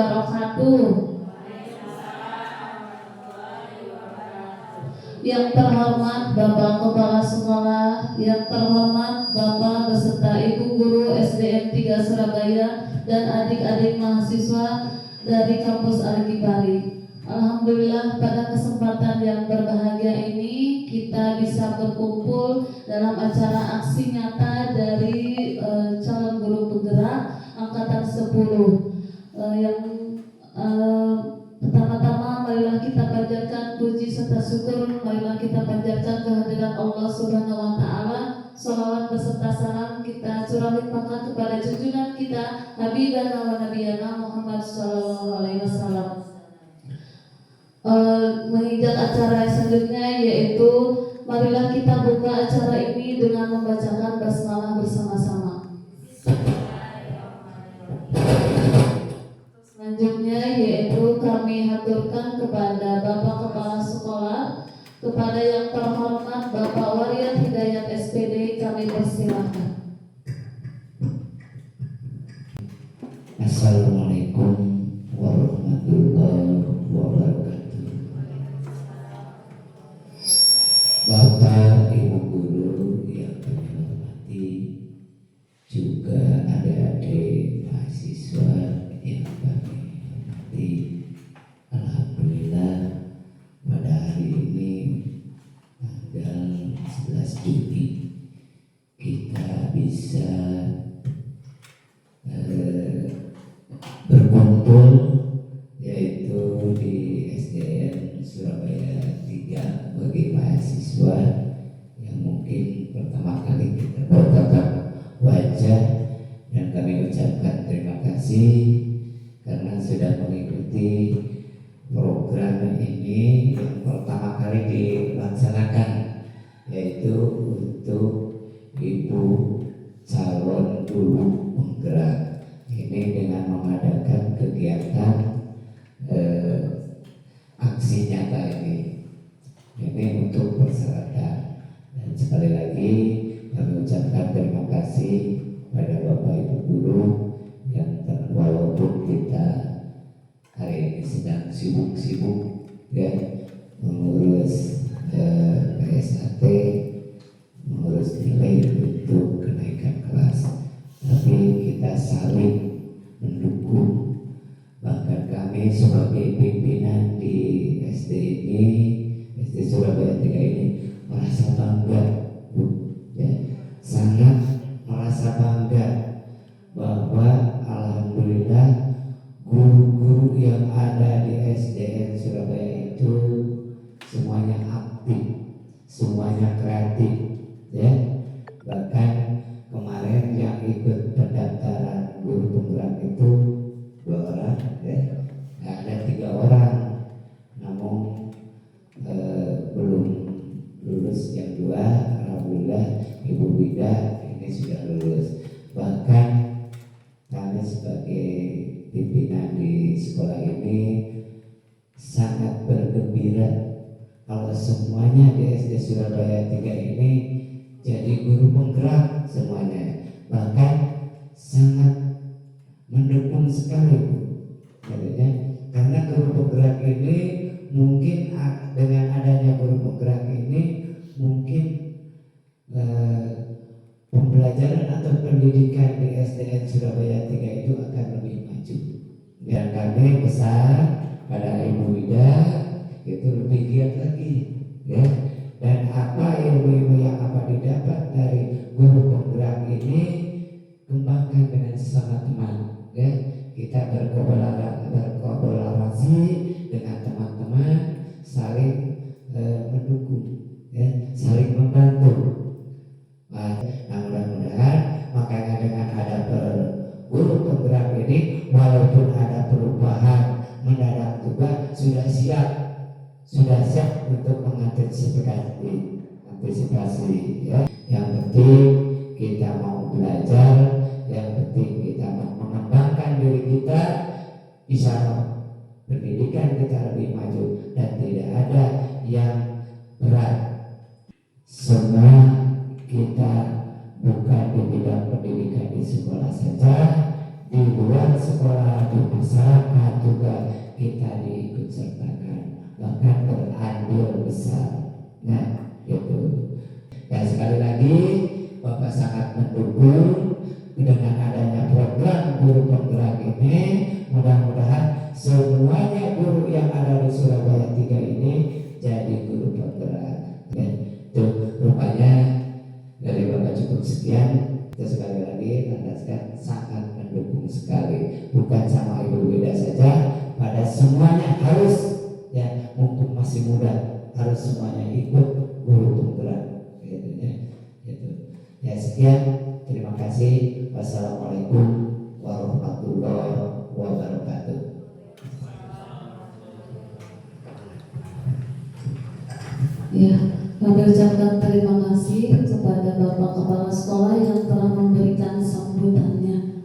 wabarakatuh. Yang terhormat Bapak Kepala Sekolah, yang terhormat Bapak beserta Ibu Guru SDN 3 Surabaya dan adik-adik mahasiswa dari kampus Al-Kibari. Alhamdulillah pada kesempatan yang berbahagia ini kita bisa berkumpul dalam acara aksi nyata dari calon guru penggerak angkatan 10 yang pertama-tama marilah kita panjatkan puji serta syukur, marilah kita panjatkan kehadiran Allah Subhanahu wa taala. Shalawat beserta salam kita curahkan kepada junjungan kita Habibana wa Nabiyana Muhammad sallallahu alaihi wasallam. Menginjak acara selanjutnya, yaitu marilah kita buka acara ini dengan membacakan basmalah bersama-sama. Selanjutnya yaitu kami haturkan kepada Bapak Kepala Sekolah, kepada yang terhormat Bapak Waria Hidayat SPD, kami persilahkan. Assalamualaikum warahmatullahi wabarakatuh. Bapak Ibu Guru yang kami hormati, juga adik-adik mahasiswa yang kami hormati, alhamdulillah pada hari ini tanggal 11 Juni kita bisa berkumpul yaitu di SDN Surabaya 3 bagi mahasiswa yang mungkin pertama kali kita bertatap wajah, dan kami ucapkan terima kasih karena sudah mengikuti program ini yang pertama kali dilaksanakan, yaitu untuk Ibu calon guru penggerak ini dengan mengadakan kegiatan aksi nyata ini untuk persyaratan. Dan sekali lagi kami ucapkan terima kasih pada Bapak Ibu Guru yang walaupun kita hari ini sedang sibuk-sibuk ya mengurus PSAT, mengurus nilai untuk kenaikan kelas, tapi kita saling mendukung. Bahkan kami sebagai pimpinan di SD ini, SD Surabaya 3 ini merasa bangga, Bu, ya, sangat merasa bangga bahwa alhamdulillah guru-guru yang ada di SDN Surabaya itu semuanya aktif, semuanya kreatif, ya. Bahkan kemarin yang ikut pendaftaran guru penggerak itu 2 orang, ya. Ada 3 orang, namun belum lulus yang 2. Alhamdulillah Ibu Wida ini sudah lulus. Bahkan kami sebagai pimpinan di sekolah ini sangat bergembira kalau semuanya di SD Surabaya 3 ini jadi guru penggerak semuanya. Bahkan sangat mendukung sekali, Bu, karena guru penggerak ini mungkin dengan adanya guru penggerak ini mungkin pembelajaran atau pendidikan di SDN Surabaya 3 itu akan lebih maju. Dan kami besar pada Ibu Wida itu lebih giat lagi, ya. Dan apa ilmu-ilmu yang apa didapat dari guru penggerak ini kembangkan dengan sesama teman, ya. Kita berkolaborasi dengan teman-teman, saling mendukung, ya, saling membantu. Nah, mudah-mudahan makanya dengan ada guru penggerak ini, walaupun ada perubahan mendadak juga sudah siap untuk mengantisipasi, ya. Yang penting kita mau belajar, yang penting kita mau mengembangkan diri kita, insya Allah pendidikan kita lebih maju dan tidak ada yang berat. Semua kita bukan di bidang pendidikan di sekolah saja, di luar sekolah, di masyarakat juga kita diikut sertakan, bahkan berandil besar. Nah, itu. Ya, sekali lagi Bapak sangat mendukung dengan adanya program guru penggerak ini. Mudah-mudahan semuanya guru yang ada di Surabaya 3 ini jadi guru penggerak. Dan itu rupanya dari Bapak cukup sekian. Kita sekali lagi tandaskan sangat mendukung sekali, bukan sama Ibu Wida saja, pada semuanya harus, ya mumpung masih muda, harus semuanya ikut guru penggerak, gitu ya. Gitu. Ya, sekian, terima kasih. Wassalamualaikum warahmatullahi wabarakatuh. Ya, kami ucapkan terima kasih kepada Bapak Kepala Sekolah yang telah memberikan sambutannya.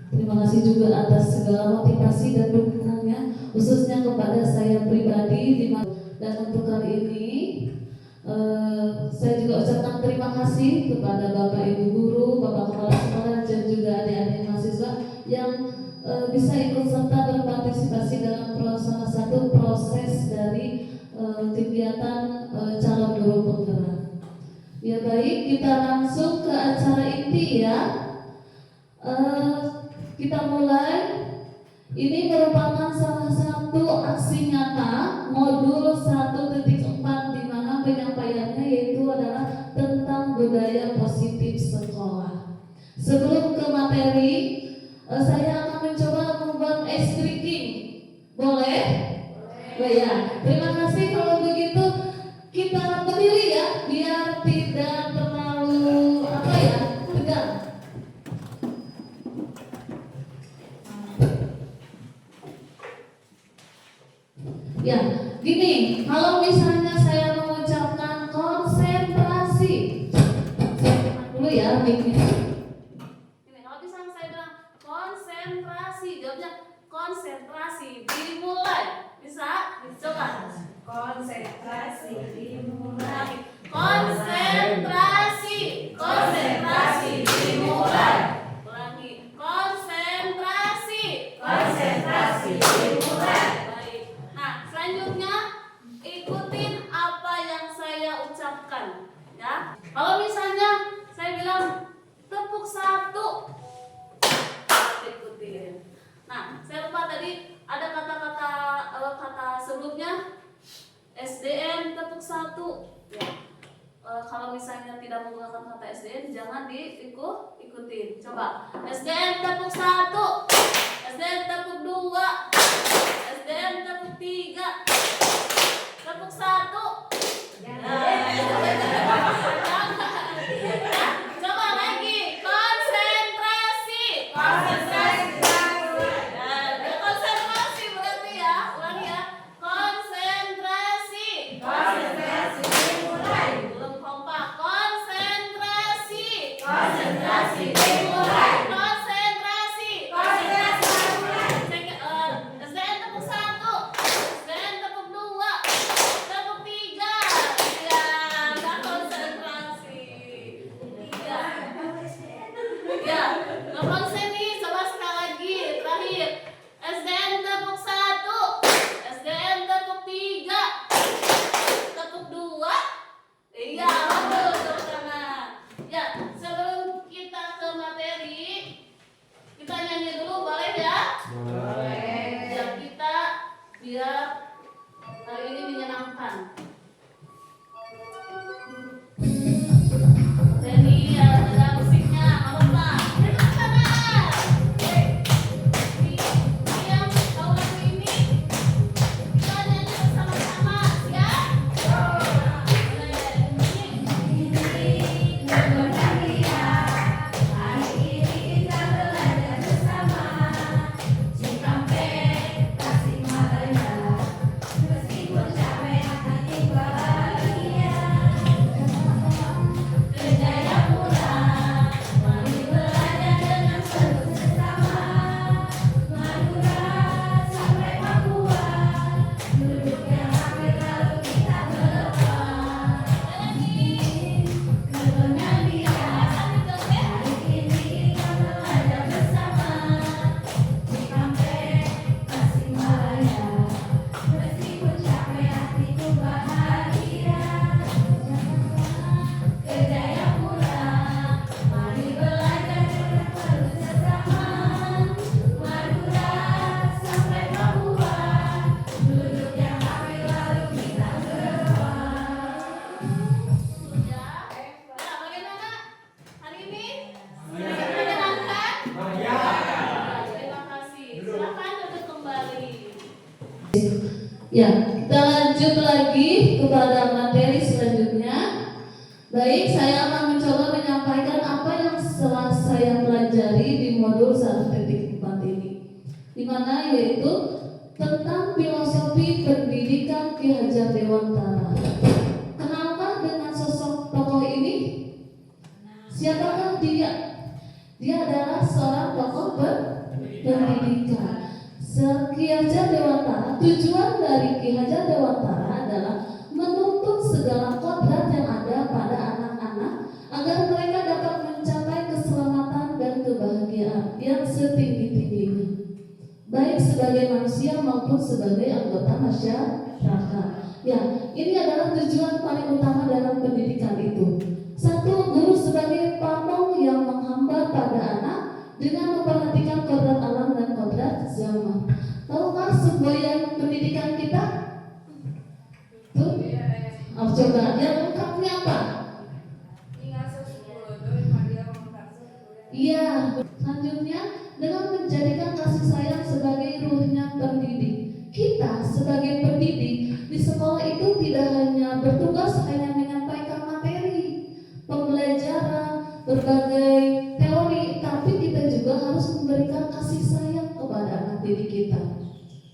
Terima kasih juga atas segala motivasi dan dukungannya, khususnya kepada saya pribadi. Dan untuk kali ini, saya juga ucapkan terima kasih kepada Bapak Ibu Guru, Bapak Kepala Sekolah, dan juga adik-adik mahasiswa yang bisa ikut serta berpartisipasi dalam salah satu proses dari kegiatan calon guru penggerak. Ya baik, kita langsung ke acara inti ya. Kita mulai. Ini merupakan salah satu aksi nyata modul 1.4 di mana penyampaiannya yaitu adalah tentang budaya positif sekolah. Sebelum ke materi, saya akan mencoba membuat ice breaking. Boleh? Boleh ya. Terima kasih. Kalau begitu kita berdiri ya, biar tidak terlalu tegang. Ya, gini, kalau misalnya saya mengucapkan konsentrasi, dulu ya, mic-nya. Gini, kalau misalnya saya bilang konsentrasi, jawabnya konsentrasi, dimulai. Bisa? Coba. Konsentrasi dimulai. Konsentrasi, konsentrasi dimulai. Ulangi, konsentrasi, konsentrasi dimulai. Baik. Nah, selanjutnya ikutin apa yang saya ucapkan, ya. Kalau misalnya saya bilang tepuk 1, ikutin. Nah, saya lupa tadi ada kata-kata sebelumnya. SDN tepuk 1 ya. Kalau misalnya tidak menggunakan kata SDN jangan diikutin. Coba SDN tepuk 1, SDN tepuk 2, SDN tepuk 3, tepuk 1. Coba lagi, konsentrasi, konsentrasi. Konsentrasi berarti ya, ulangi ya. Konsentrasi, konsentrasi dimulai. Belum kompak. Konsentrasi, konsentrasi dimulai. Konsentrasi, konsentrasi dimulai. SDN tepuk 1, SDN tepuk 2, tepuk 3. Ya, nggak konsentrasi. 3. Ya, nggak konsen nih. Coba sekali lagi, terakhir. SDN tepuk 1, SDN tepuk 3, tepuk 2. Iya, betul, tepuk tangan. Ya, sebelum kita ke materi, kita nyanyi dulu, boleh ya? Boleh. Ya, kita biar hari ini menyenangkan. Jadi ya, ada musiknya, nggak apa-apa. Tepuk tangan. Yang tahu lagu ini, kita nyanyi bersama-sama, ya? Cikampek, Tasikmalaya, meskipun capek akan ikut. Ya, kita lanjut lagi kepada materi selanjutnya. Baik, saya akan mencoba menyampaikan apa yang setelah saya pelajari di modul 1.4 ini, di mana yaitu tentang filosofi pendidikan Ki Hajar Dewantara. Kenalkah dengan sosok tokoh ini? Siapakah dia? Dia adalah seorang tokoh pendidikan. Ki Hajar Dewantara, tujuan dari Ki Hajar Dewantara adalah menuntut segala kodrat yang ada pada anak-anak agar mereka dapat mencapai keselamatan dan kebahagiaan yang setinggi-tingginya, baik sebagai manusia maupun sebagai anggota masyarakat. Ya, ini adalah tujuan paling utama dalam pendidikan itu. Satu, guru sebagai pamong yang menghamba pada anak dengan memperhatikan kodrat alam dan kodrat zaman. Tahukah semboyan pendidikan kita? Tuh, coba yang lengkapnya apa? Iya, selanjutnya dengan menjadikan kasih sayang sebagai ruhnya pendidik. Kita sebagai pendidik di sekolah itu tidak hanya bertugas hanya menyampaikan materi, pembelajaran, berbagai teori, tapi kita juga harus memberikan kasih sayang kepada anak didik kita.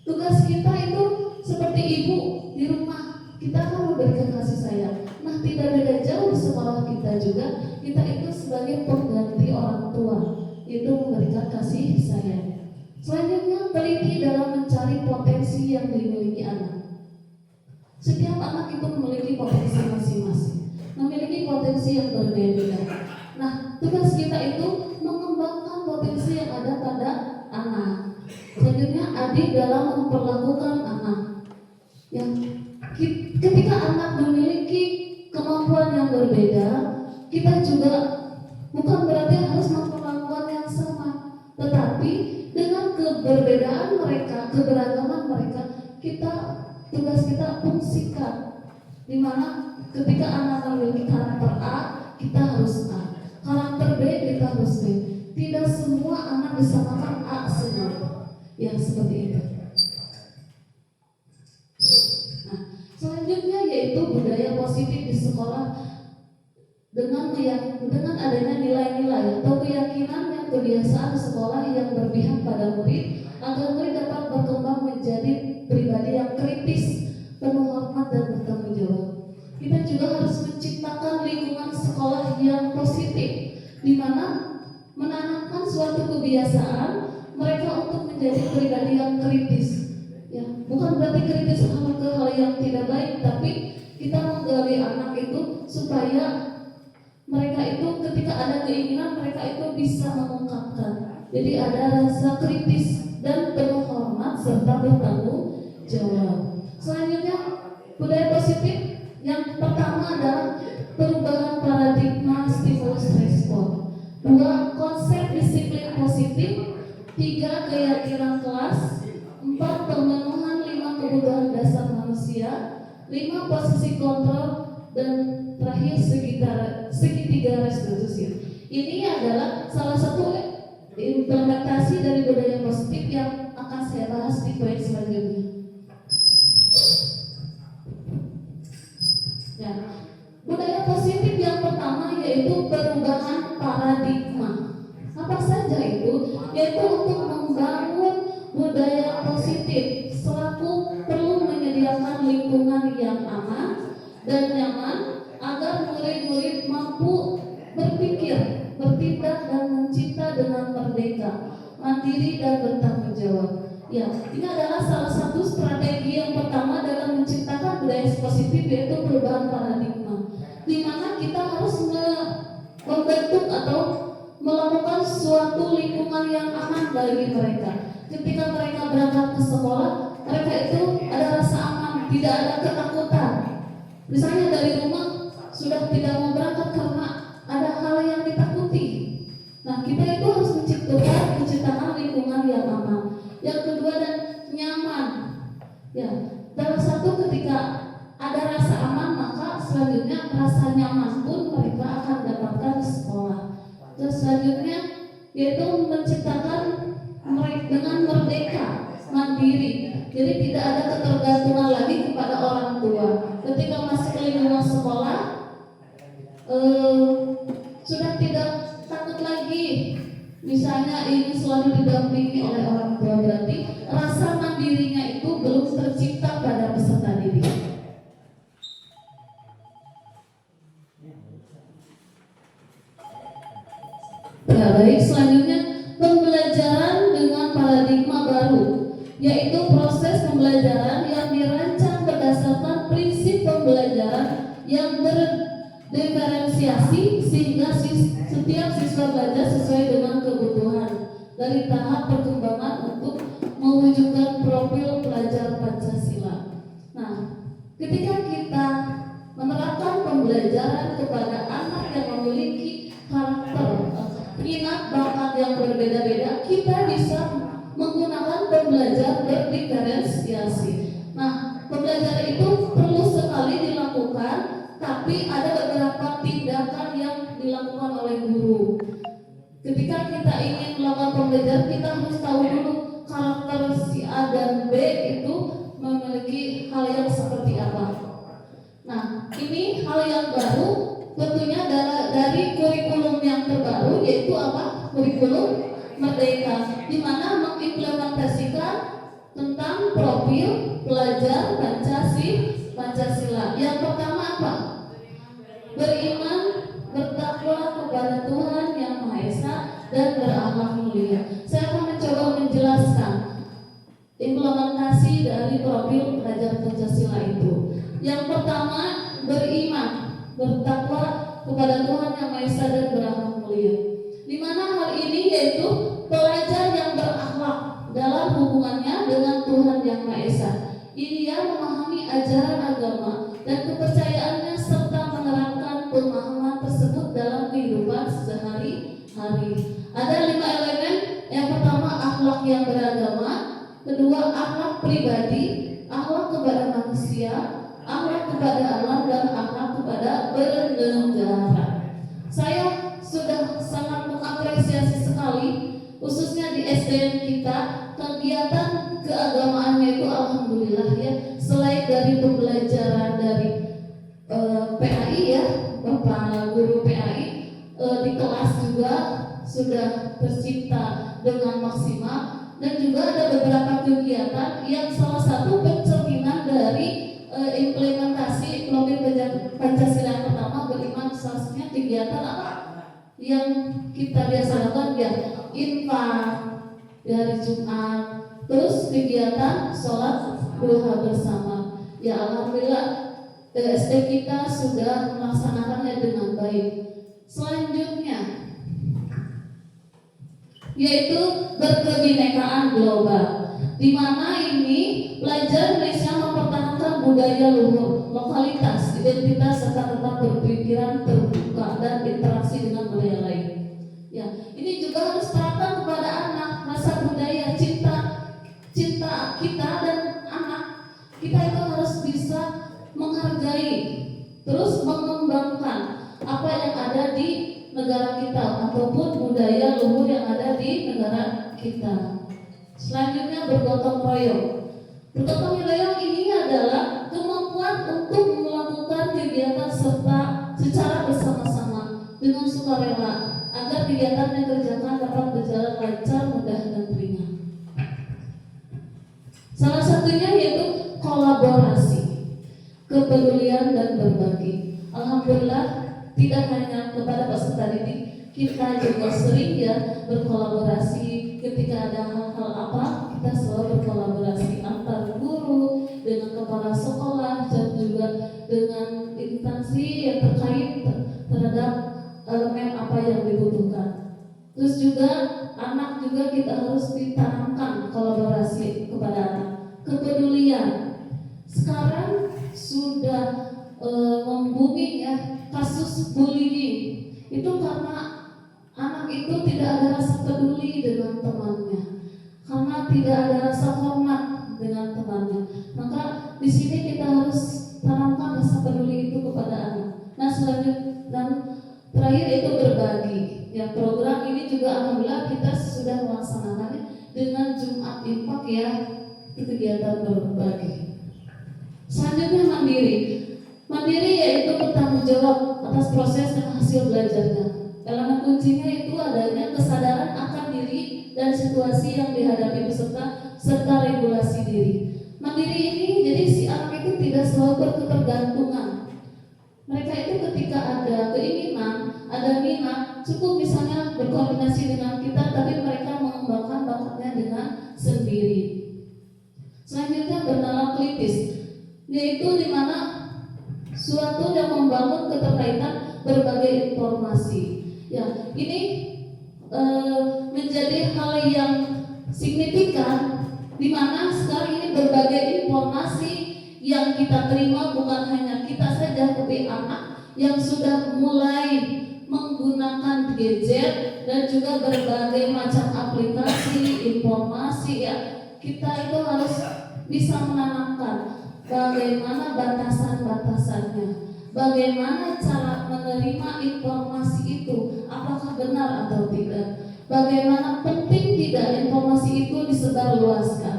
Tugas kita itu seperti ibu di rumah, kita akan memberikan kasih sayang. Nah, tidak beda jauh di sekolah kita juga, kita itu sebagai pengganti orang tua, itu memberikan kasih sayang. Selanjutnya, teliti dalam mencari potensi yang dimiliki anak. Setiap anak itu memiliki potensi masing-masing, memiliki potensi yang berbeda. Nah, tugas kita itu mengembangkan potensi yang ada pada anak. Selanjutnya, adil dalam memperlakukan anak. Yang ketika anak memiliki kemampuan yang berbeda, kita juga bukan berarti harus memperlakukan yang sama, tetapi dengan keberbedaan mereka, keberagaman mereka, tugas kita fungsikan. Dimana ketika anak memiliki karakter A, kita harus A. Karakter B, kita harus B. Tidak semua anak disamakan A semua. Ya, seperti itu. Nah, selanjutnya yaitu budaya positif di sekolah dengan adanya nilai-nilai atau keyakinan yang kebiasaan sekolah yang berpihak pada murid agar murid dapat berkembang menjadi pribadi yang kritis, penuh hormat dan bertanggung jawab. Kita juga harus menciptakan lingkungan sekolah yang positif, di mana menanamkan suatu kebiasaan mereka untuk menjadi pribadi yang kritis. Ya, bukan berarti kritis ke hal yang tidak baik, tapi kita menggali anak itu supaya mereka itu ketika ada keinginan mereka itu bisa mengungkapkan. Jadi ada rasa kritis dan penuh hormat serta bertanggung jawab. Selanjutnya budaya positif yang pertama adalah perubahan paradigma stimulus respon. 2. Konsep disiplin positif. 3. Keyakinan kelas. 4. Pemenuhan 5 kebutuhan dasar manusia. 5. Posisi kontrol. Dan terakhir segitiga restitusi. Ini adalah salah satu implementasi dari budaya positif yang akan saya bahas di poin selanjutnya. Ya, budaya positif yang pertama yaitu perubahan paradigma. Apa saja itu? Yaitu untuk membangun budaya positif selaku perlu menyediakan lingkungan yang aman dan nyaman agar murid-murid mampu berpikir, bertindak dan mencipta dengan merdeka, mandiri dan bertanggung jawab. Ya, ini adalah salah satu strategi yang pertama dalam menciptakan budaya positif yaitu perubahan paradigma, di mana kita harus membentuk atau melakukan suatu lingkungan yang aman bagi mereka. Ketika mereka berangkat ke sekolah, mereka itu ada rasa aman, tidak ada ketakutan. Misalnya dari rumah sudah tidak mau berangkat karena ada hal yang ditakuti. Nah, kita itu harus menciptakan lingkungan yang aman. Yang kedua dan nyaman. Ya, dalam satu ketika ada rasa aman, maka selanjutnya rasa nyaman pun mereka akan dapatkan di sekolah. Terus selanjutnya yaitu menciptakan mereka dengan merdeka, mandiri. Jadi tidak ada ketergantungan misalnya ingin selalu didampingi oleh orang tua, berarti rasa mandirinya itu belum tercipta pada peserta didik. Ya baik, selanjutnya pembelajaran dengan paradigma baru, yaitu proses pembelajaran yang dirancang berdasarkan prinsip pembelajaran yang berdiferensiasi sehingga setiap siswa belajar sesuai dengan kebutuhan dari tahap perkembangan untuk mewujudkan profil pelajar Pancasila. Nah, ketika kita menerapkan pembelajaran kepada anak yang memiliki karakter, minat, bakat yang berbeda-beda, kita bisa menggunakan pembelajaran berdiferensiasi. Nah, pembelajaran itu perlu sekali dilakukan, tapi ada beberapa tindakan yang dilakukan oleh guru. Ketika kita ingin melakukan pembelajaran, kita harus tahu dulu karakter si A dan B itu memiliki hal yang seperti apa. Nah, ini hal yang baru tentunya dari kurikulum yang terbaru, yaitu apa? Kurikulum Merdeka, di mana mengimplementasikan tentang profil pelajar Pancasila. Yang pertama apa? Beriman, bertakwa kepada Tuhan Yang Maha Esa dan berakhlak mulia. Saya akan mencoba menjelaskan implementasi dari profil pelajar Pancasila itu. Yang pertama, beriman, bertakwa kepada Tuhan Yang Maha Esa dan berakhlak mulia. Di mana hal ini yaitu pelajar yang berakhlak dalam hubungannya dengan Tuhan Yang Maha Esa. Ia memahami ajaran agama dan kepercayaannya serta menerapkan pemahaman tersebut dalam kehidupan sehari-hari. Ada 5 elemen. Yang pertama, akhlak yang beragama. Kedua, akhlak pribadi, akhlak kepada manusia, akhlak kepada alam, dan akhlak kepada bernegara. Saya sudah sangat mengapresiasi sekali, khususnya di SDN kita, kegiatan keagamaannya itu alhamdulillah ya. Selain dari pembelajaran dari PAI ya, Bapak Guru PAI, di kelas juga sudah tercipta dengan maksimal, dan juga ada beberapa kegiatan yang salah satu pencerminan dari implementasi profil Pancasila yang pertama, beriman. Salah satunya kegiatan apa yang kita biasa lakukan ya, infak dari Jumat, terus kegiatan sholat duha bersama. Ya alhamdulillah SD kita sudah melaksanakannya dengan baik. Selanjutnya yaitu berkebinekaan global, di mana ini pelajar Indonesia mempertahankan budaya luhur, lokalitas, identitas, serta tetap berpikiran terbuka dan interaksi dengan budaya lain. Ya, ini juga harus terapkan kepada anak, rasa budaya, cinta kita dan anak kita itu harus bisa menghargai, terus mengembangkan apa yang ada di negara kita ataupun budaya luhur yang ada di negara kita. Selanjutnya bergotong royong. Bergotong royong ini adalah kemampuan untuk melakukan kegiatan secara bersama-sama dengan sukarela agar kegiatan yang dikerjakan dapat berjalan lancar, mudah dan ringan. Salah satunya yaitu kolaborasi, kepedulian dan berbagi. Alhamdulillah tidak hanya kepada peserta didik, kita juga sering ya berkolaborasi. Ketika ada hal-hal apa, kita selalu berkolaborasi antar guru dengan kepala sekolah dan juga dengan instansi yang terkait terhadap elemen apa yang dibutuhkan. Terus juga anak juga kita harus ditanamkan kolaborasi kepada anak, kepedulian. Sekarang sudah membumi ya kasus bullying itu karena anak itu tidak ada rasa peduli dengan temannya, karena tidak ada rasa hormat dengan temannya. Maka di sini kita harus tanamkan rasa peduli itu kepada anak. Nah selanjutnya dan terakhir itu berbagi. Ya program ini juga alhamdulillah kita sudah melaksanakannya dengan Jumat Infak ya, kegiatan berbagi. Selanjutnya mandiri. Mandiri yaitu bertanggung jawab atas proses dan hasil belajarnya. Elemen kuncinya itu adanya kesadaran akan situasi yang dihadapi peserta serta regulasi diri. Mandiri ini jadi si anak itu tidak selalu berketergantungan. Mereka itu ketika ada keinginan, ada minat, cukup misalnya berkoordinasi dengan kita, tapi mereka mengembangkan bakatnya dengan sendiri. Selanjutnya bernalar kritis, yaitu di mana suatu yang membangun keterkaitan berbagai informasi. Ya, ini menjadi hal yang signifikan di mana sekarang ini berbagai informasi yang kita terima bukan hanya kita saja, tapi anak yang sudah mulai menggunakan gadget dan juga berbagai macam aplikasi informasi. Ya, kita itu harus bisa menanamkan bagaimana batasan-batasannya, bagaimana cara menerima informasi itu, apakah benar atau tidak, bagaimana penting tidak informasi itu disebarluaskan.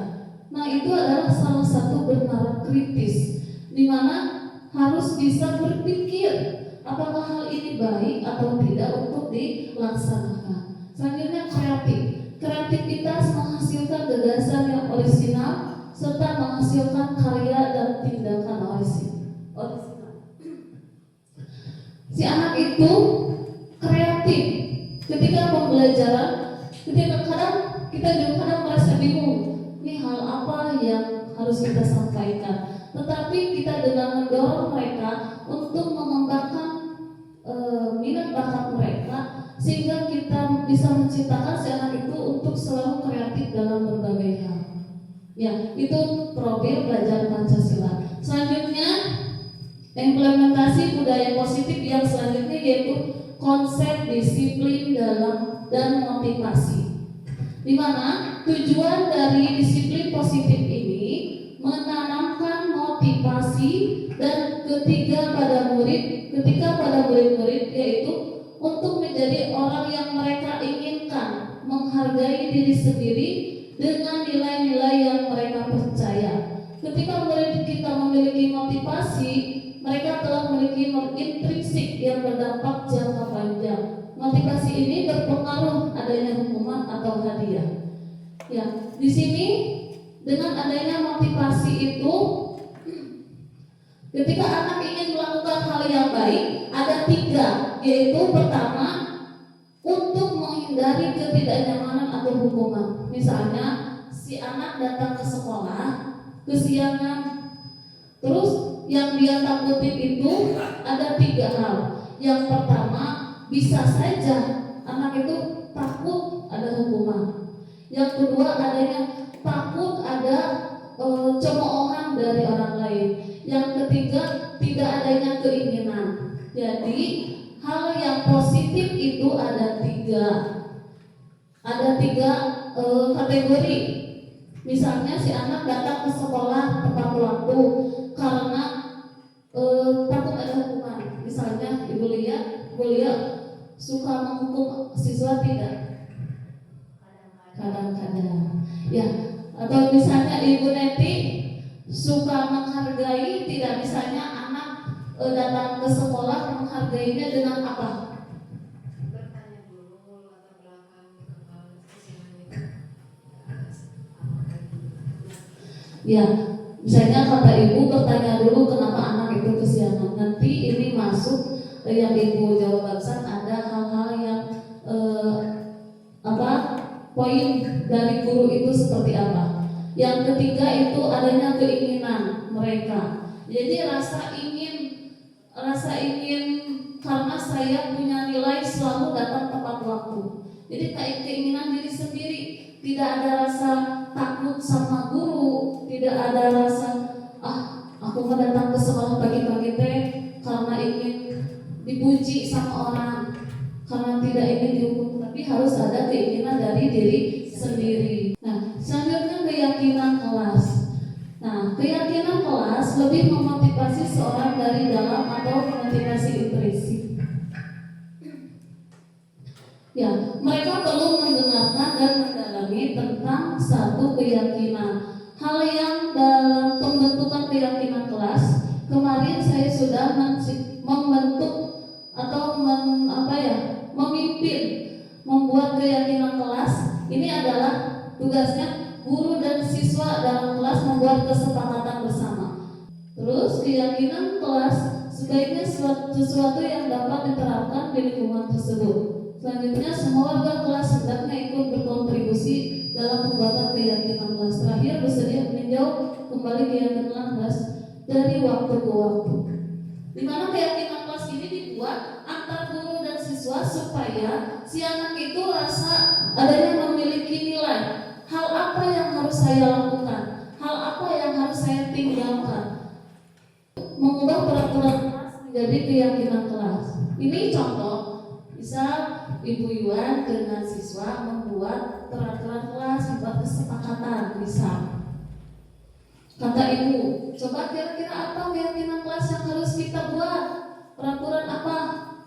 Nah, itu adalah salah satu bernalar kritis, di mana harus bisa berpikir apakah hal ini baik atau tidak untuk dilaksanakan. Selanjutnya kreatif. Kreativitas menghasilkan gagasan yang orisinal serta menghasilkan karya dan tindakan orisinal. Si anak itu kreatif ketika pembelajaran. Ketika kadang kita juga kadang merasa bingung, ini hal apa yang harus kita sampaikan. Tetapi kita dengan mendorong mereka untuk mengembangkan minat bakat mereka, sehingga kita bisa menciptakan si anak itu untuk selalu kreatif dalam berbagai hal. Ya, itu profil belajar Pancasila. Selanjutnya implementasi budaya positif yang selanjutnya yaitu konsep disiplin dalam dan motivasi. Di mana tujuan dari disiplin positif ini menanamkan motivasi dan ketika pada murid-murid yaitu untuk menjadi orang yang mereka inginkan, menghargai diri sendiri dengan nilai-nilai yang mereka percaya. Ketika murid kita memiliki motivasi, mereka telah memiliki intrinsik yang berdampak jangka panjang. Motivasi ini berpengaruh adanya hukuman atau hadiah. Ya, di sini dengan adanya motivasi itu, ketika anak ingin melakukan hal yang baik, ada 3, yaitu pertama, untuk menghindari ketidaknyamanan atau hukuman. Misalnya, si anak datang ke sekolah kesiangan, terus yang dia takutin itu ada 3 hal. Yang pertama, bisa saja anak itu takut ada hukuman. Yang kedua, adanya takut ada cemoohan dari orang lain. Yang ketiga, tidak adanya keinginan. Jadi hal yang positif itu ada 3 kategori. Misalnya si anak datang ke sekolah tepat waktu karena takut ada hukuman. Misalnya ibu lihat suka menghukum siswa tidak? Kadang-kadang. Ya, atau misalnya Ibu Neti suka menghargai tidak, misalnya anak datang ke sekolah menghargainya dengan apa? Bertanya dulu latar belakang kesianan itu. Ya, misalnya kata ibu bertanya dulu kenapa anak itu kesiangan. Nanti ini masuk yang ibu jawab barusan, ada hal-hal yang poin dari guru itu seperti apa. Yang ketiga itu adanya keinginan mereka. Jadi rasa ingin karena saya punya nilai selalu datang tepat waktu. Jadi keinginan diri sendiri, tidak ada rasa takut sama guru, tidak ada rasa aku mau datang ke sekolah pagi-pagi teh karena ingin dipuji sama orang, karena tidak ingin dihukum, tapi harus ada keinginan dari diri sendiri. Nah, selanjutnya keyakinan kelas. Nah, keyakinan kelas lebih memotivasi seorang dari dalam atau motivasi intrinsik. Ya, mereka perlu mendengarkan dan mendalami tentang satu keyakinan. Hal yang dalam pembentukan keyakinan kelas, kemarin saya sudah membentuk atau memimpin membuat keyakinan kelas. Ini adalah keyakinan kelas sebaiknya sesuatu yang dapat diterapkan di lingkungan tersebut. Selanjutnya, semua warga kelas hendaknya ikut berkontribusi dalam pembuatan keyakinan kelas. Terakhir, bersedia meninjau kembali keyakinan kelas dari waktu ke waktu. Di mana keyakinan kelas ini dibuat antar guru dan siswa supaya si anak itu rasa adanya memiliki nilai. Hal apa yang harus saya lakukan? Hal apa yang harus saya tinggalkan? Mengubah peraturan kelas menjadi keyakinan kelas. Ini contoh, bisa Ibu Yuan dengan siswa membuat peraturan kelas, membuat kesepakatan. Bisa kata Ibu, coba kira-kira apa keyakinan kelas yang harus kita buat? Peraturan apa?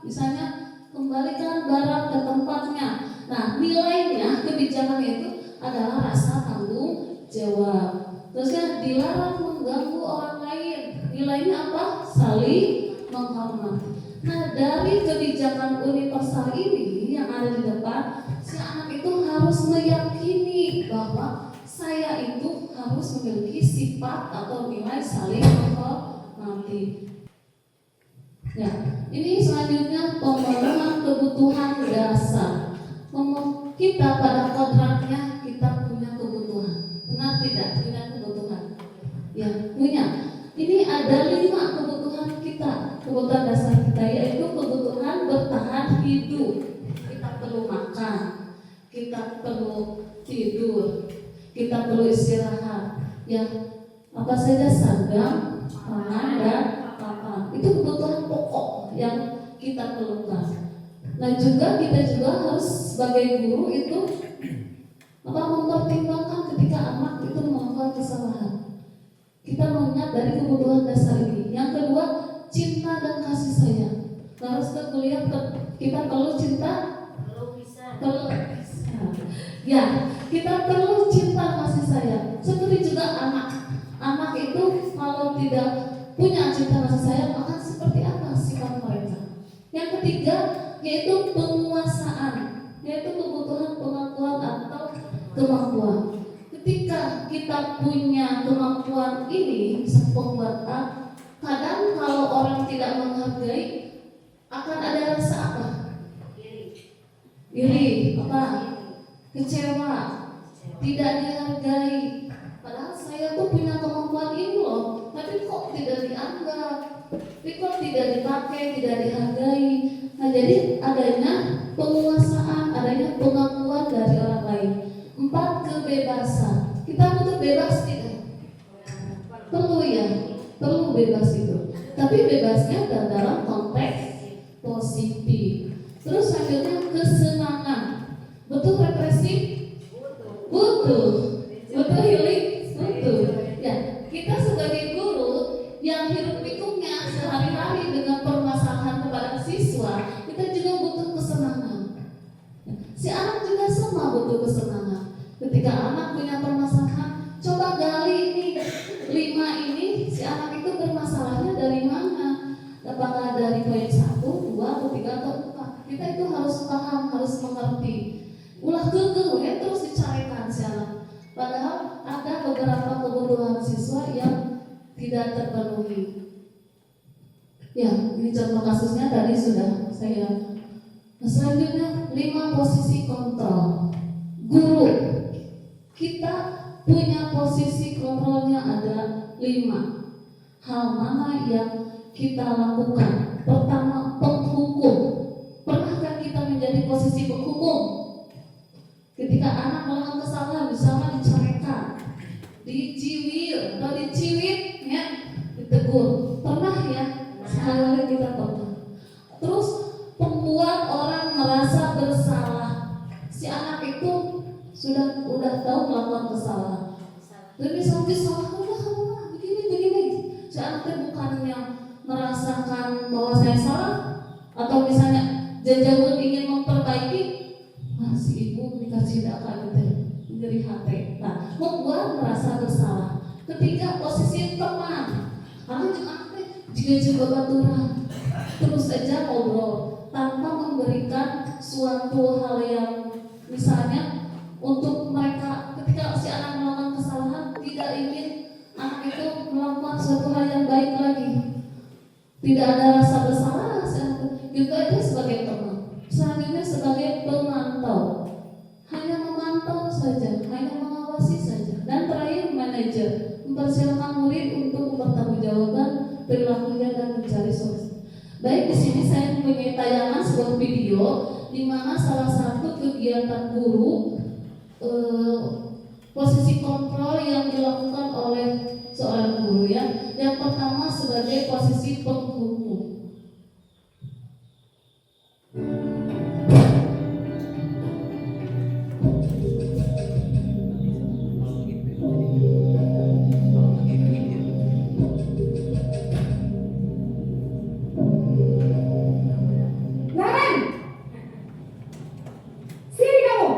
Misalnya, kembalikan barang ke tempatnya. Nah, nilainya, kebijakan itu adalah rasa tanggung jawab. Terusnya, dilarang mengganggu orang lain. Nilainya apa? Saling menghormati. Nah, dari kebijakan universal ini yang ada di depan, si anak itu harus meyakini bahwa saya itu harus memiliki sifat atau nilai saling menghormati. Ya, ini selanjutnya pemenuhan kebutuhan dasar. Kita pada kodratnya kita punya kebutuhan. Benar tidak? Punya kebutuhan. Ya, punya. Ini ada 5 kebutuhan kita, kebutuhan dasar kita, yaitu kebutuhan bertahan hidup. Kita perlu makan, kita perlu tidur, kita perlu istirahat. Ya, apa saja sandang, pangan, dan papan. Itu kebutuhan pokok yang kita perlukan. Nah, juga kita harus sebagai guru itu mempertimbangkan ketika anak itu melakukan kesalahan. Kita mengingat dari kebutuhan dasar ini. Yang kedua, cinta dan kasih sayang. Harus ke kuliah kita perlu cinta, perlu bisa. Ya, kita perlu cinta kasih sayang. Seperti juga anak. Anak itu kalau tidak punya cinta kasih sayang, akan seperti apa sifat mereka? Yang ketiga, yaitu penguasaan, yaitu kebutuhan pengakuan atau kemampuan. Ketika kita punya kemampuan ini, membuat A, kadang kalau orang tidak menghargai, akan ada rasa apa? Iri, apa? Kecewa, tidak dihargai. Padahal saya tuh punya kemampuan ini loh, tapi kok tidak dianggap, tapi kok tidak dipakai, tidak dihargai. Nah, jadi adanya penguasaan, adanya pengakuan dari orang lain. 4, kebebasan. Kita butuh bebas tidak? Perlu ya, perlu bebas itu. Tapi bebasnya dalam konteks positif. Terus selanjutnya kesenangan. Betul represif? Butuh. Betul healing? Butuh. Ya, kita sebagai guru yang hidup pikuknya sehari-hari dengan permasalahan kepada siswa, kita juga butuh kesenangan. Si anak juga sama butuh kesenangan. Ketika anak punya permasalahan, coba gali ini 5 ini, si anak itu bermasalahnya dari mana? Apakah dari poin 1, 2, atau 3, atau 4? Kita itu harus paham, harus mengerti. Ulah gegeh ya, terus dicarikan si anak. Padahal ada beberapa kebutuhan siswa yang tidak terpenuhi. Ya, ini contoh kasusnya tadi sudah saya. Selanjutnya 5 posisi kontrol. Guru, kita punya posisi kontrolnya ada 5. Hal mana yang kita lakukan? Pertama, penghukum. Pernahkah kita menjadi posisi penghukum? Ketika anak melakukan kesalahan, misalnya diceraikan, diciwil atau diciwit, ya, ditegur. Pernah ya? Sekali kita pernah. Terus membuat orang merasa bersalah. Si anak itu sudah tahu melakukan kesalahan. Tapi sampai salah begini. Si anaknya bukannya merasakan bahwa saya salah, atau misalnya jauh ingin memperbaiki, masih ibu dikasih akan menjadi hati. Nah, membuat merasa bersalah. Ketiga, posisi teman. Karena juga baturan, terus saja ngobrol tanpa memberikan suatu hal yang misalnya untuk mereka ketika si anak melakukan kesalahan tidak ingin anak itu melakukan suatu hal yang baik lagi. Tidak ada rasa bersalah, itu aja sebagai teman. Selanjutnya sebagai pemantau, hanya memantau saja, hanya mengawasi saja. Dan terakhir manajer, mempersilahkan murid untuk mempertanggungjawabkan perilakunya dan mencari solusi. Baik, di sini saya mempunyai tayangan sebuah video di mana salah satu kegiatan guru posisi kontrol yang dilakukan oleh seorang guru ya. Yang pertama sebagai posisi penghukum. Naren, sini kamu.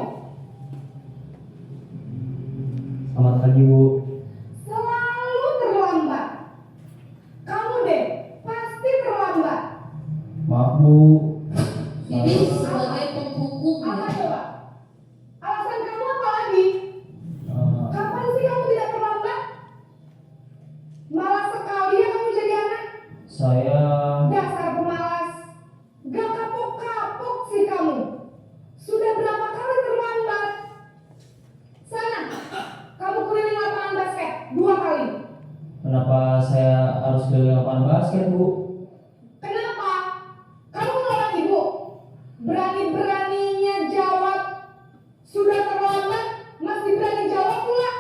Selamat pagi, Bu. Selalu terlambat. Kamu deh, pasti terlambat. Maaf, Bu. Ini sebagai penghukum Apa ya. coba? Alasan kamu apa lagi? Eh, Kapan sih kamu tidak terlambat? Malas sekali ya kamu jadi anak. saya Dasar pemalas. Gak kapok-kapok sih kamu. Sudah berapa kali terlambat? Sana, kamu keliling lapangan basket 2 kali. kenapa saya harus keliling lapangan basket, Bu? Kenapa? Kamu menolak ibu? Berani-beraninya jawab. Sudah terlambat, masih berani jawab pula.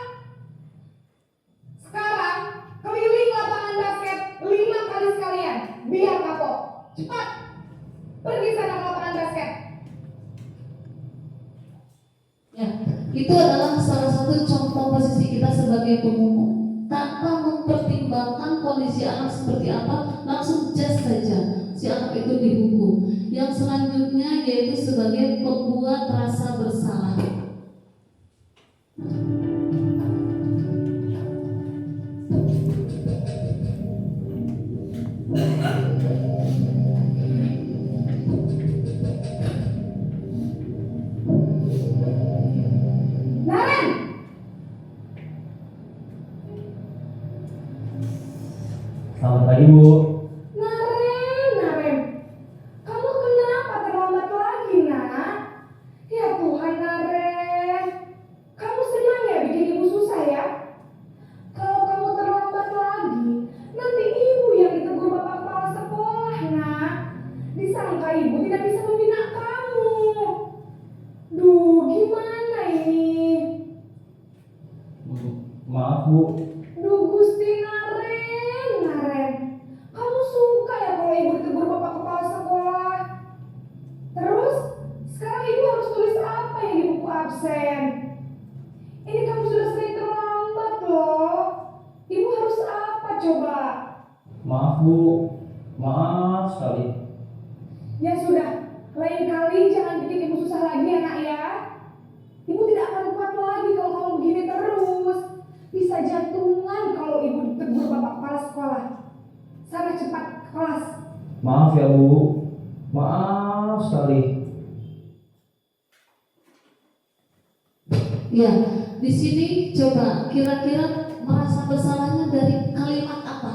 Sekarang, keliling lapangan basket 5 kali sekalian. Biar kapok. Cepat. Pergi sana ke lapangan basket. Ya, itu adalah salah satu contoh posisi kita sebagai penghukum. Tanpa mempertimbangkan kondisi anak seperti apa, langsung just saja si anak itu dihukum. Yang selanjutnya yaitu sebagai pembuat rasa bersalah. Naren, Selamat pagi, Bu. Naren. Kamu kenapa terlambat lagi, nak? Ya Tuhan, Naren. Kamu senang ya bikin ibu susah ya? Kalau kamu terlambat lagi, nanti ibu yang ditegur bapak kepala sekolah, nak. Disangka ibu tidak bisa membina kamu. Duh, gimana ini? Maaf, Bu. Duh, Gusti Naren. Kamu suka ya kalau ibu ditegur bapak kepala sekolah? Terus, sekarang ibu harus tulis apa yang di buku absen? Ini kamu sudah sering terlambat loh. Ibu harus apa coba? Maaf, Bu. Maaf sekali. Ya sudah, lain kali jangan bikin ibu susah lagi ya nak ya. Ibu tidak akan kuat lagi kalau kamu begini terus. Bisa jantungan kalau ibu ditegur bapak kepala sekolah. Sana cepat ke kelas. Maaf ya, Bu. Maaf sekali. Ya, di sini coba kira-kira merasa bersalahnya dari kalimat apa?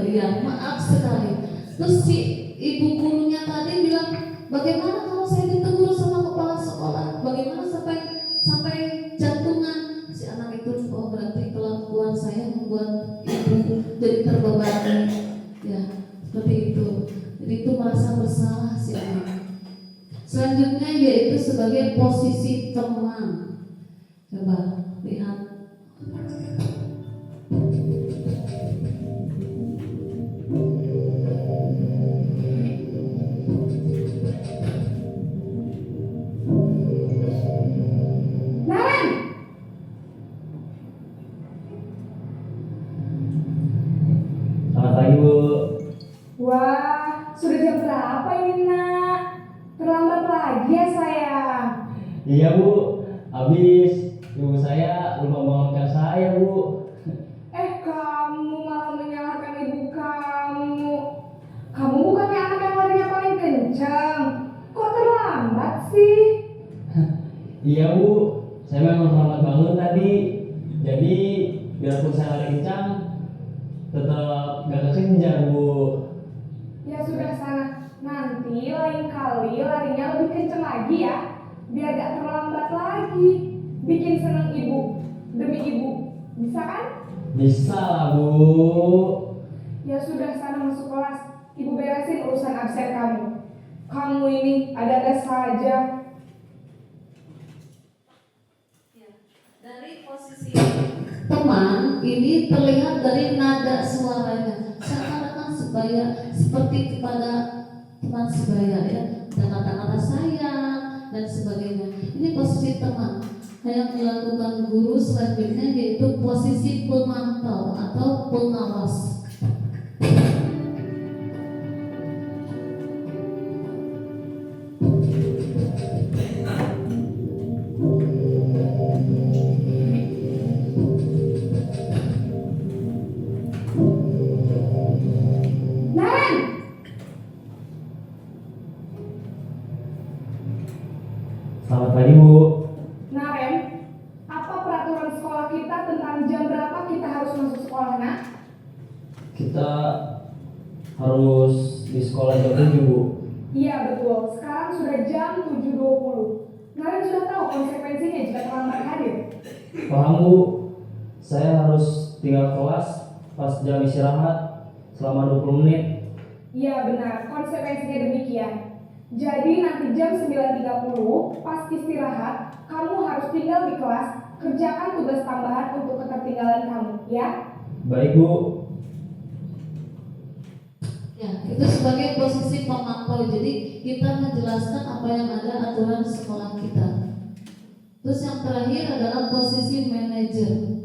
Ya, maaf sekali. Terus si ibu gurunya tadi bilang, bagaimana kalau saya ditegur sama kepala sekolah? Bagaimana sampai jantungan? Si anak itu, oh berarti kelakuan saya membuat ibu jadi terbebani. Ya, seperti itu. Jadi itu merasa bersalah si anak. Selanjutnya yaitu sebagai posisi teman. Coba lihat. Naren, Selamat pagi, Bu. wah sudah jam berapa ini nak? Terlambat lagi ya sayang. Iya, Bu. Habis ibu saya lupa membangunkan saya, Bu. Kamu malah menyalahkan ibu kamu. Kamu bukannya anak yang larinya paling kencang. Kok terlambat sih? Iya, Bu. Saya memang terlambat bangun tadi. Jadi biar walaupun saya lari kencang tetap gak kekejar Bu. Ya sudah sana, nanti lain kali larinya lebih kenceng lagi ya, biar gak terlambat lagi. Bikin seneng ibu, demi ibu, bisa kan? Bisa lah Bu. Ya sudah sana masuk kelas, ibu beresin urusan absen kamu. Kamu ini ada-ada saja. Dari posisi teman ini terlihat dari nada suaranya seakan-akan seperti kepada teman sebaya ya, dan kata-kata sayang dan sebagainya. Ini posisi teman. Yang dilakukan guru selanjutnya yaitu posisi pemantau atau pengawas. Naren! Selamat pagi Bu. Naren, apa peraturan sekolah kita tentang jam berapa kita harus masuk sekolah, nak? Kita harus di sekolah jam 7 Bu. Iya betul, sekarang sudah jam 7.20. Naren sudah tahu konsekuensinya jika terlambat hadir. Paham Bu, saya harus tinggal kelas pas jam istirahat selama 20 menit. Iya benar, konsekuensinya demikian. Jadi nanti jam 9.30 pas istirahat, kamu harus tinggal di kelas, kerjakan tugas tambahan untuk ketertinggalan kamu, ya? Baik Bu. Ya, itu sebagai posisi pemantau. Jadi kita menjelaskan apa yang ada aturan sekolah kita. Terus yang terakhir adalah posisi manajer.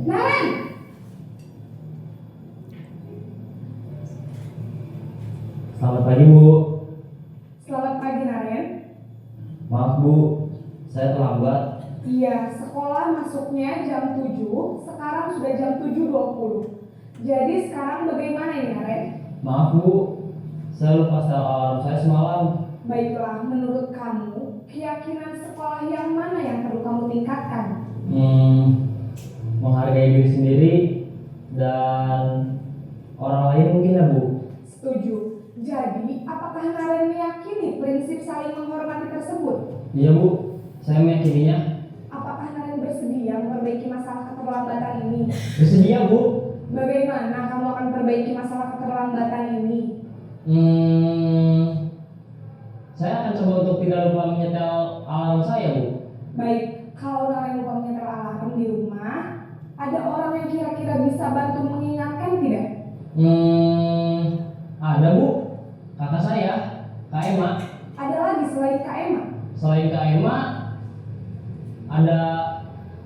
Naren! Selamat pagi Bu. Selamat pagi Naren. Maaf Bu, saya terlambat. Iya, sekolah masuknya jam 7, sekarang sudah jam 7.20. Jadi sekarang bagaimana ini Naren? Maaf Bu, saya lupa setel alarm saya semalam. Baiklah, menurut kamu, keyakinan sekolah yang mana yang perlu kamu tingkatkan? Menghargai diri sendiri dan orang lain mungkin ya Bu. Setuju. Jadi, apakah Naren meyakini prinsip saling menghormati tersebut? Iya Bu, saya meyakininya. Apakah Naren bersedia memperbaiki masalah keterlambatan ini? Bersedia Bu. Bagaimana kamu akan perbaiki masalah keterlambatan ini? Saya akan coba untuk tidak lupa menyetel alarm saya Bu. Baik, kalau Naren lupa menyetel alarm di rumah, ada orang yang kira-kira bisa bantu mengingatkan tidak? Ada Bu, kakak saya, Kak Emma. Ada lagi selain Kak Emma? Selain Kak Emma, ada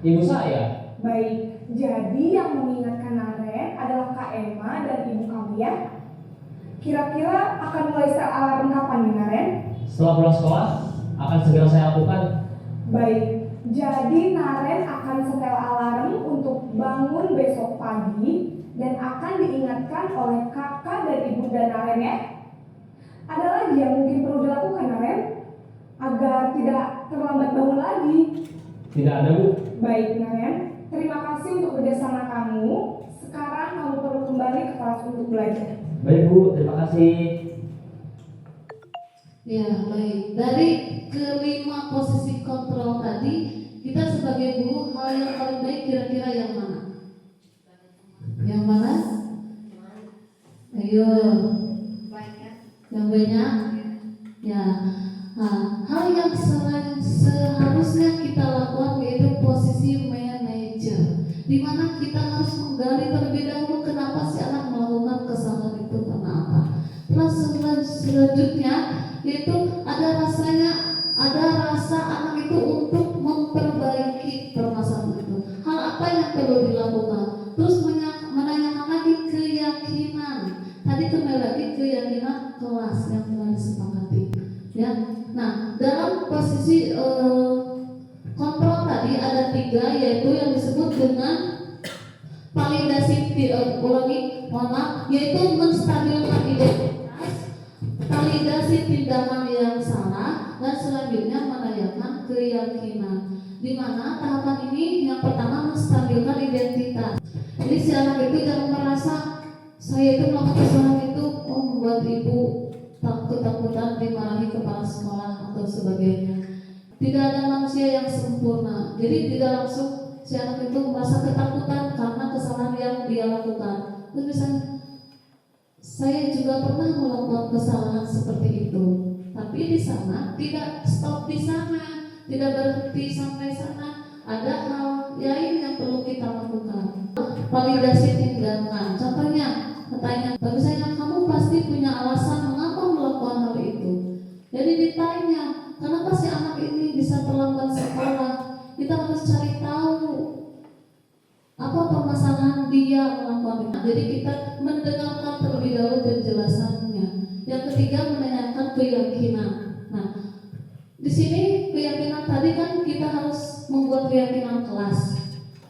ibu saya. Baik, jadi yang mengingatkan Naren adalah Kak Emma dan ibu kamu ya? Kira-kira akan mulai setel alarm kapan nih Naren? Setelah pulang sekolah, akan segera saya lakukan. Baik, jadi Naren akan setel alarm untuk bangun besok pagi dan akan diingatkan oleh kakak dan ibunda Naren ya. Ada lagi yang mungkin perlu dilakukan Naren agar tidak terlambat bangun lagi. Tidak ada Bu. Baik Naren, terima kasih untuk kerjasama kamu. Sekarang kamu perlu kembali ke kelas untuk belajar. Baik Bu, terima kasih. Ya, baik. Dari kelima posisi kontrol tadi, kita sebagai guru hal yang paling baik kira-kira yang mana? Yang mana? Ayo, Banyak. yang banyak. Ya, nah, hal yang seharusnya kita lakukan yaitu posisi manajer, di mana kita harus menggali terlebih dahulu kenapa si anak melakukan kesalahan itu, karena apa. Terus selanjutnya yaitu ada rasa anak itu untuk memperbaiki permasalahan itu. Hal apa yang perlu dilakukan? Terus menanyakan lagi keyakinan. Tadi kembali lagi keyakinan kelas yang telah disepakati. Ya, nah dalam posisi kontrol tadi ada 3, yaitu yang disebut dengan ulangi, mohon maaf, yaitu menstabilkan identitas, validasi tindakan yang salah, dan selanjutnya menanyakan keyakinan. Di mana tahapan ini yang pertama menstabilkan identitas. Jadi si anak itu jangan merasa saya itu melakukan kesalahan itu membuat ibu ketakutan dimarahi kepala sekolah atau sebagainya. Tidak ada manusia yang sempurna. Jadi tidak langsung si anak itu merasa ketakutan karena kesalahan yang dia lakukan. Terus misalnya saya juga pernah melakukan kesalahan seperti itu, tapi di sana tidak stop di sana, tidak berhenti sampai sana. Ada hal lain yang perlu kita lakukan. Validasi tindakan. Contohnya, katanya, tapi saya kamu pasti punya alasan mengapa melakukan hal itu. Jadi ditanya, kenapa si anak ini bisa terlambat sekolah? Kita harus cari tahu apa permasalahan dia melakukan itu. Jadi kita mendengarkan terlebih dahulu penjelasannya. Yang ketiga, menanyakan keyakinan. Nah, di sini keyakinan tadi kan kita harus membuat keyakinan kelas.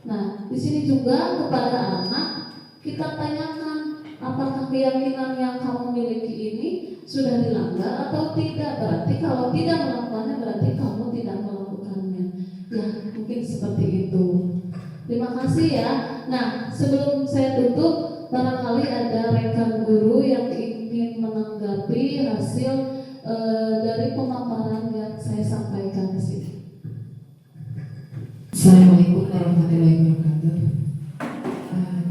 Nah, di sini juga kepada anak kita tanyakan apakah keyakinan yang kamu miliki ini sudah dilanggar atau tidak. Berarti kalau tidak melakukannya berarti kamu tidak melakukannya. Ya, mungkin seperti itu. Terima kasih ya. Nah, sebelum saya tutup, barangkali ada rekan guru yang ingin menanggapi hasil dari pemaparan yang saya sampaikan di sini. Assalamualaikum warahmatullahi wabarakatuh.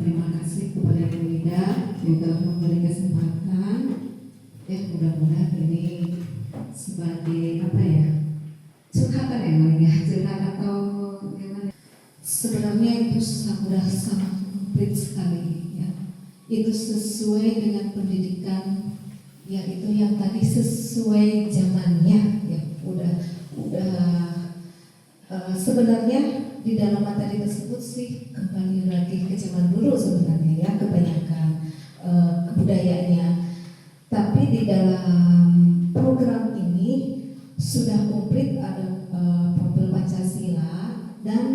Terima kasih kepada Ibu Ida yang telah memberi kesempatan. Ya, mudah-mudahan ini sebagai apa ya, curhatan ya namanya, curhat atau gimana. Sebenarnya itu sudah sangat komplit sekali ya. Itu sesuai dengan pendidikan, yaitu yang tadi sesuai zamannya ya. Sebenarnya di dalam materi tersebut sih kembali lagi ke zaman dulu sebenarnya ya, kebanyakan kebudayaannya. Tapi di dalam program ini sudah komplit, ada profil Pancasila. Dan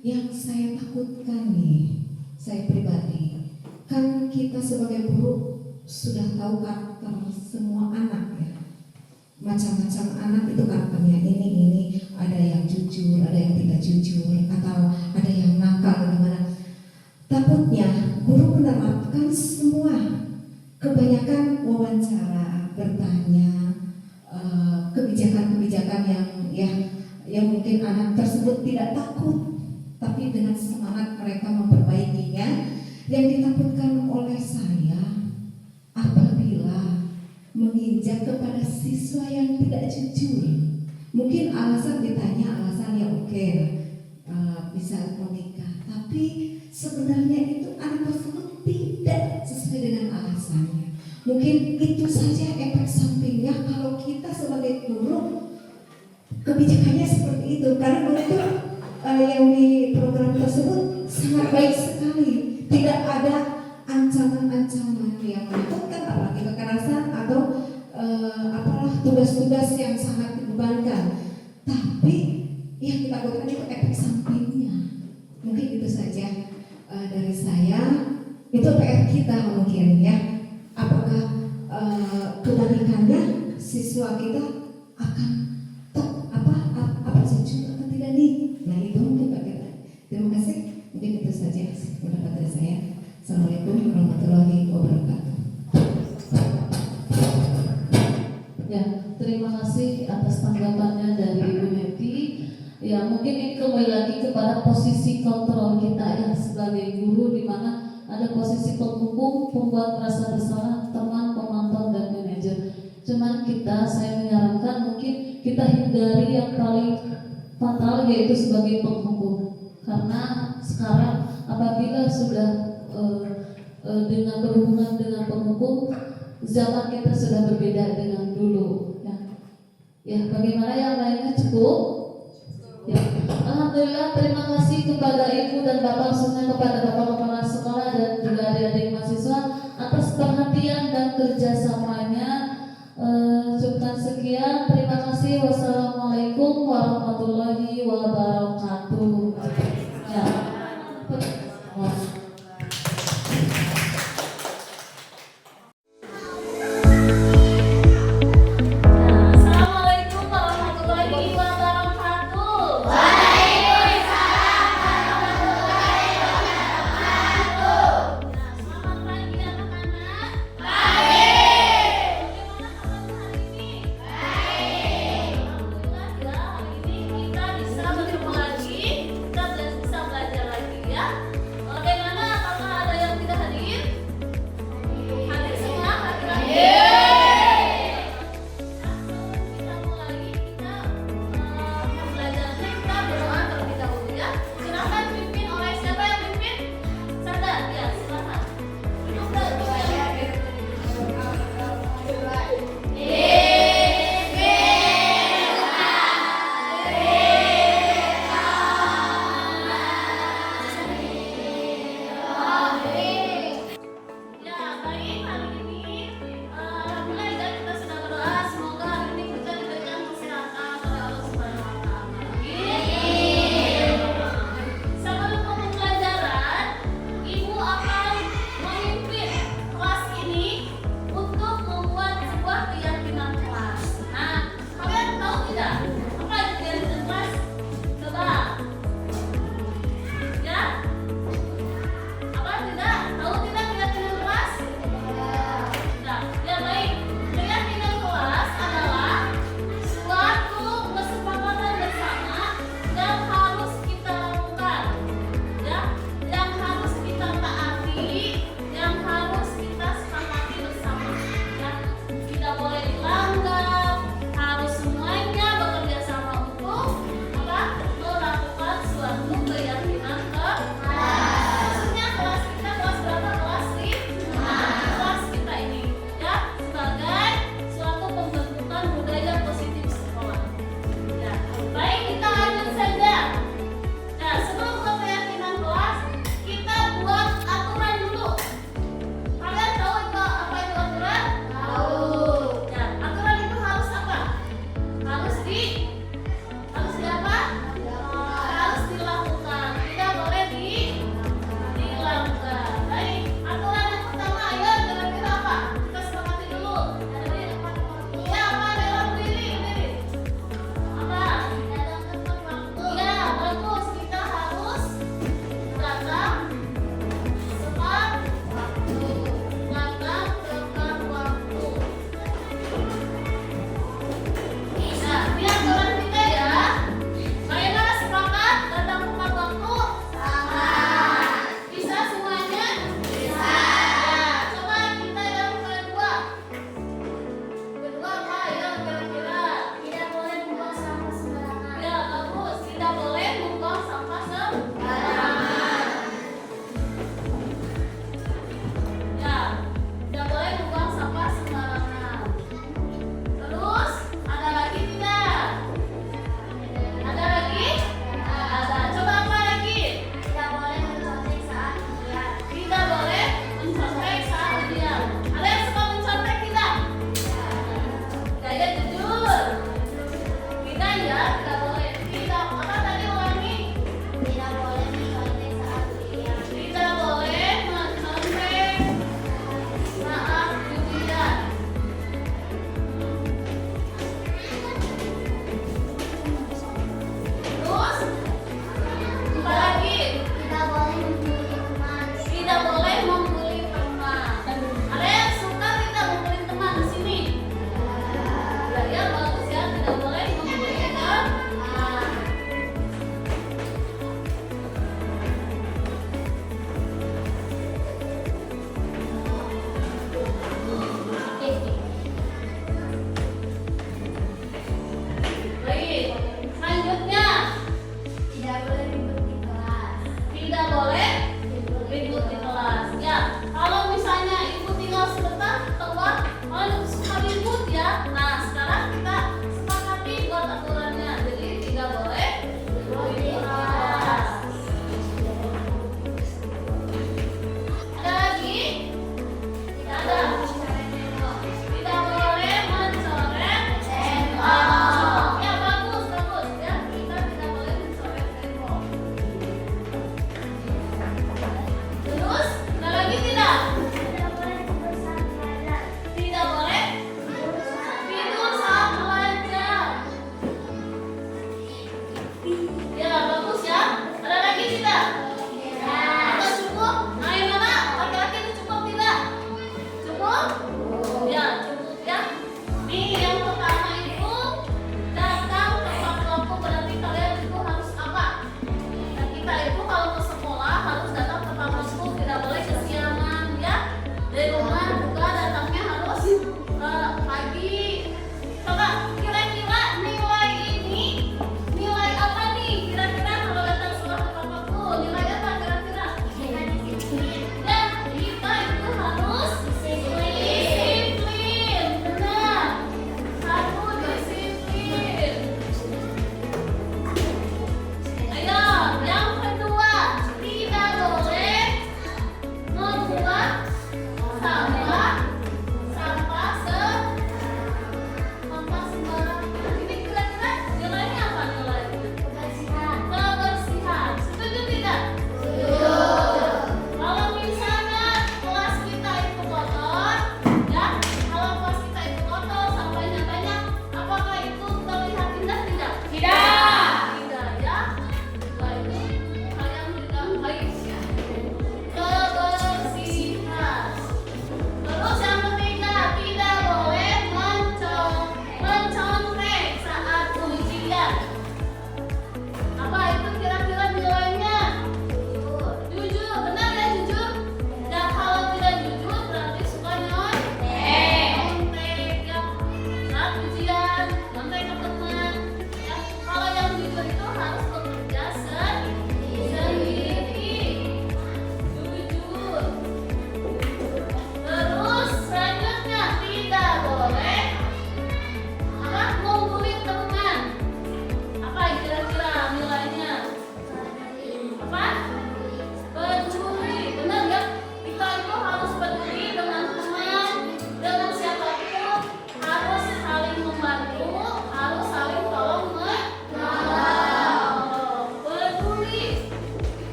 yang saya takutkan nih, saya pribadi, kan kita sebagai guru sudah tahu karakter semua anak ya. Macam-macam anak itu karakternya ini, ada yang jujur, ada yang tidak jujur, atau ada yang nakal gimana. Takutnya guru menerapkan semua, kebanyakan wawancara, bertanya, kebijakan-kebijakan yang mungkin anak tersebut tidak takut, tapi dengan semangat mereka memperbaikinya. Yang ditakutkan oleh saya apabila menginjak kepada siswa yang tidak jujur. Mungkin alasan ditanya alasannya oke, bisa menikah, tapi sebenarnya itu anak tersebut tidak sesuai dengan alasannya. Mungkin itu saja efek sampingnya kalau kita sebagai guru kebijakannya seperti itu. Karena guru itu yang di program tersebut sangat baik sekali, tidak ada ancaman-ancaman yang menakutkan, apalagi kekerasan atau tugas-tugas yang sangat dibebankan. Tapi yang kita lakukan itu efek sampingnya. Mungkin itu saja dari saya. Itu PR kita mungkin ya. Apakah kebalikannya siswa kita akan apa jujur atau tidak nih? Nah itu mungkin Pak kita. Terima kasih. Mungkin itu saja pendapat dari saya. Assalamualaikum warahmatullahi wabarakatuh. Ya, terima kasih atas tanggapannya dari Ibu Neti. Ya, mungkin ini kembali lagi kepada posisi kontrol kita ya sebagai guru, di mana ada posisi penghukum, pembuat merasa bersalah, teman, pemantau, dan manajer. Cuman saya menyarankan mungkin kita hindari yang paling fatal, yaitu sebagai penghukum. Karena sekarang apabila sudah dengan berhubungan dengan penghukum, zaman kita sudah berbeda dengan dulu ya. Ya, bagaimana yang lainnya cukup? Ya. Alhamdulillah, terima kasih kepada Ibu dan Bapak, khususnya kepada Bapak Kepala Sekolah dan juga adik-adik mahasiswa atas perhatian dan kerjasamanya. Cukupkan sekian. Terima kasih. Wassalamualaikum warahmatullahi wabarakatuh.